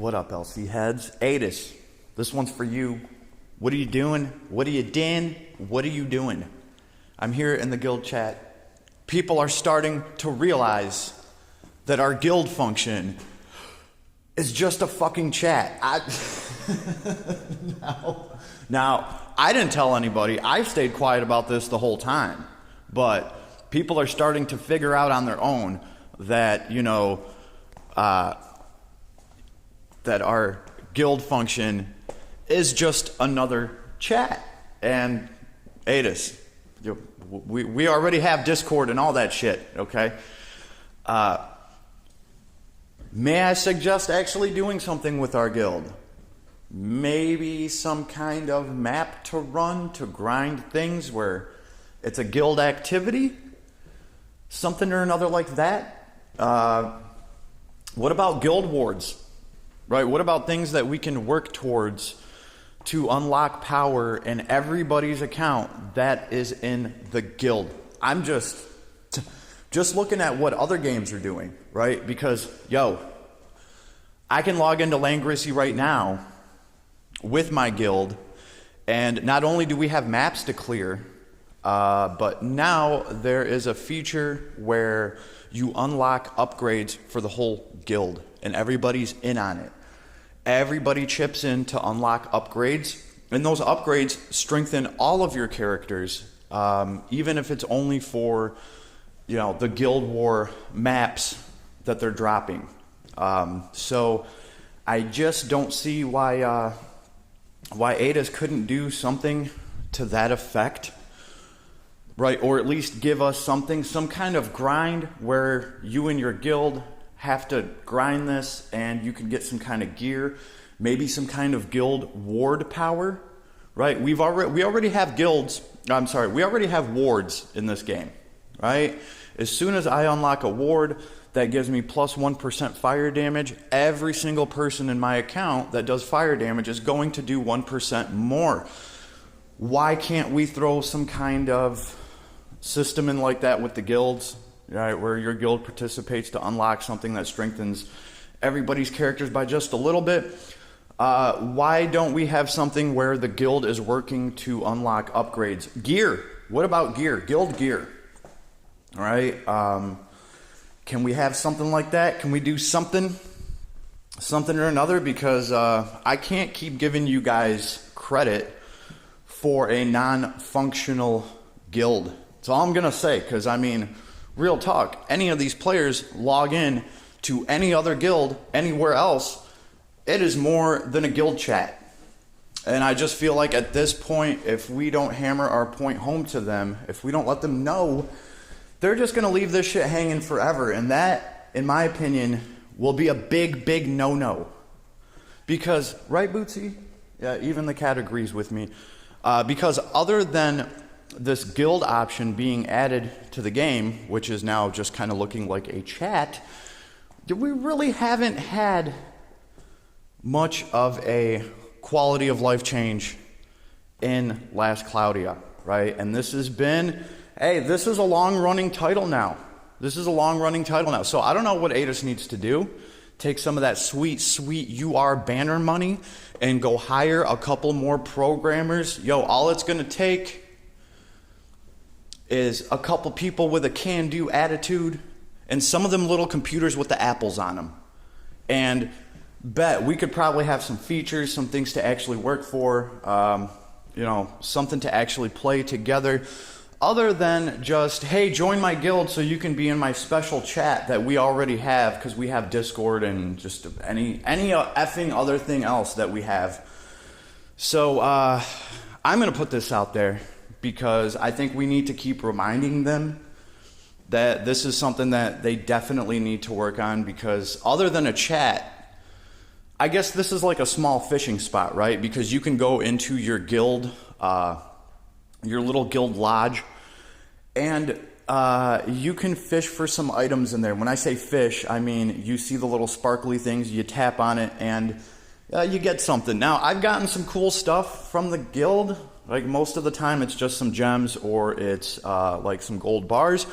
What up, LC heads? Aidass, this one's for you. What are you doing? What are you doing? What are you doing? I'm here in the guild chat. People are starting to realize that our guild function is just a fucking chat. Now, I didn't tell anybody. I stayed quiet about this the whole time. But people are starting to figure out on their own that, you know, that our guild function is just another chat. And Aidass, we already have Discord and all that shit, okay? May I suggest actually doing something with our guild? Maybe some kind of map to run to grind things where it's a guild activity? Something or another like that? What about guild wards? Right? What about things that we can work towards to unlock power in everybody's account that is in the guild? I'm just looking at what other games are doing, right? Because, yo, I can log into Langracy right now with my guild, and not only do we have maps to clear, but now there is a feature where you unlock upgrades for the whole guild, and everybody's in on it. Everybody chips in to unlock upgrades, and those upgrades strengthen all of your characters, even if it's only for, you know, the Guild War maps that they're dropping. So I just don't see why Aidass couldn't do something to that effect, right? Or at least give us something, some kind of grind where you and your guild have to grind this and you can get some kind of gear, maybe some kind of guild ward power, right? We already have guilds, we already have wards in this game, right? As soon as I unlock a ward that gives me plus 1% fire damage, every single person in my account that does fire damage is going to do 1% more. Why can't we throw some kind of system in like that with the guilds? Right, where your guild participates to unlock something that strengthens everybody's characters by just a little bit. Why don't we have something where the guild is working to unlock upgrades? Gear. What about gear? Guild gear. All right. Can we have something like that? Can we do something or another? Because I can't keep giving you guys credit for a non-functional guild. That's all I'm going to say, because, I mean, real talk, any of these players log in to any other guild anywhere else, it is more than a guild chat. And I just feel like at this point, if we don't hammer our point home to them, if we don't let them know, they're just going to leave this shit hanging forever. And that, in my opinion, will be a big, big no-no. Because, right, Bootsy? Yeah, even the cat agrees with me. Because other than this guild option being added to the game, which is now just kind of looking like a chat, we really haven't had much of a quality of life change in Last Cloudia, right? And this has been, hey, this is a long-running title now. So I don't know what Aidass needs to do. Take some of that sweet, sweet UR banner money and go hire a couple more programmers. Yo, all it's going to take is a couple people with a can-do attitude and some of them little computers with the apples on them. And bet we could probably have some features, some things to actually work for, you know, something to actually play together, other than just, hey, join my guild so you can be in my special chat that we already have because we have Discord and just any effing other thing else that we have. So I'm going to put this out there, because I think we need to keep reminding them that this is something that they definitely need to work on, because other than a chat, I guess this is like a small fishing spot, right? Because you can go into your guild, your little guild lodge, and you can fish for some items in there. When I say fish, I mean you see the little sparkly things, you tap on it, and you get something. Now, I've gotten some cool stuff from the guild. Like, most of the time it's just some gems or it's like some gold bars.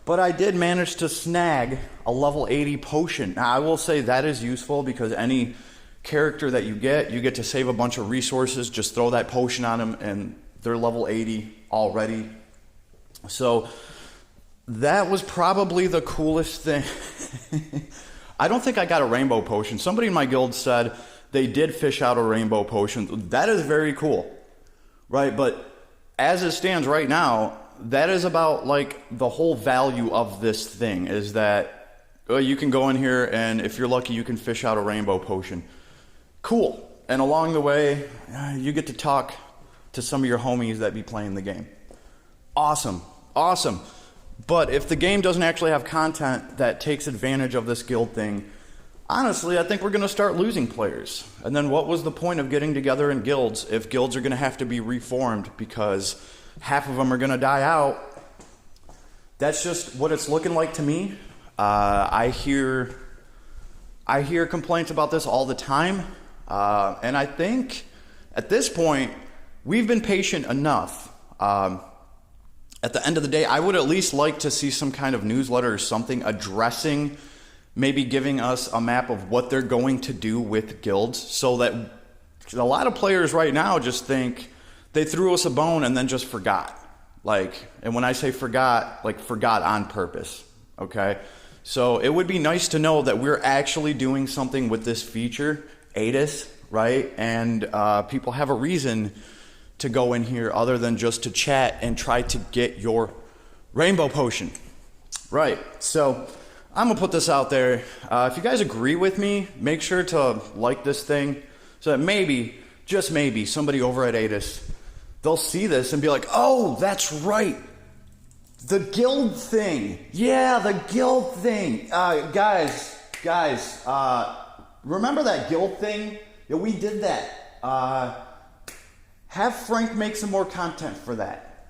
But I did manage to snag a level 80 potion. Now, I will say that is useful because any character that you get to save a bunch of resources, just throw that potion on them, and they're level 80 already. So that was probably the coolest thing. I don't think I got a rainbow potion. Somebody in my guild said they did fish out a rainbow potion. That is very cool, right? But as it stands right now, that is about like the whole value of this thing is that you can go in here and if you're lucky, you can fish out a rainbow potion. Cool. And along the way, you get to talk to some of your homies that be playing the game. Awesome. Awesome. But if the game doesn't actually have content that takes advantage of this guild thing, honestly, I think we're going to start losing players. And then what was the point of getting together in guilds if guilds are going to have to be reformed because half of them are going to die out? That's just what it's looking like to me. I hear complaints about this all the time. And I think at this point, we've been patient enough. At the end of the day, I would at least like to see some kind of newsletter or something addressing, maybe giving us a map of what they're going to do with guilds, so that a lot of players right now just think they threw us a bone and then just forgot. And when I say forgot, forgot on purpose, okay? So it would be nice to know that we're actually doing something with this feature, Aidass, right? And people have a reason to go in here other than just to chat and try to get your rainbow potion. Right, so I'm gonna put this out there. If you guys agree with me, make sure to like this thing so that maybe, just maybe, somebody over at Aidass, they'll see this and be like, oh, that's right. The guild thing. Yeah, the guild thing. Guys, remember that guild thing? Yeah, we did that. Have Frank make some more content for that.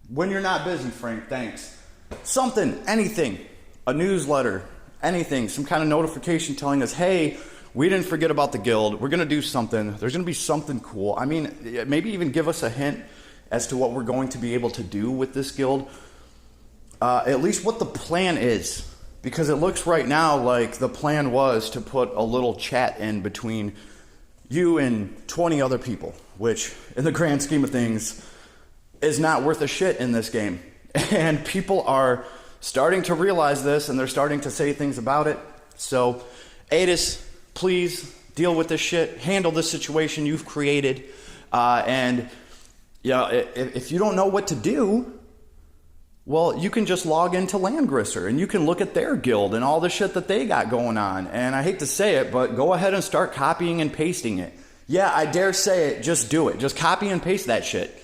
When you're not busy, Frank, thanks. Something, anything, a newsletter, anything, some kind of notification telling us, hey, we didn't forget about the guild. We're going to do something. There's going to be something cool. I mean, maybe even give us a hint as to what we're going to be able to do with this guild. At least what the plan is. Because it looks right now like the plan was to put a little chat in between you and 20 other people, which in the grand scheme of things is not worth a shit in this game. And people are starting to realize this and they're starting to say things about it. So Aidass, please deal with this shit, handle this situation you've created. And yeah, if you don't know what to do, well, you can just log into Landgrisser and you can look at their guild and all the shit that they got going on. And I hate to say it, but go ahead and start copying and pasting it. Yeah, I dare say it, just do it. Just copy and paste that shit.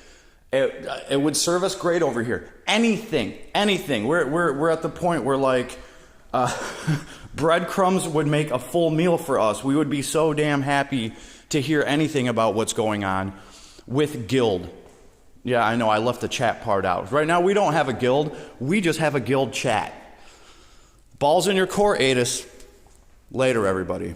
It would serve us great over here. Anything. We're at the point where breadcrumbs would make a full meal for us. We would be so damn happy to hear anything about what's going on with guild. Yeah, I know, I left the chat part out. Right now, we don't have a guild. We just have a guild chat. Balls in your court, Aidass. Later, everybody.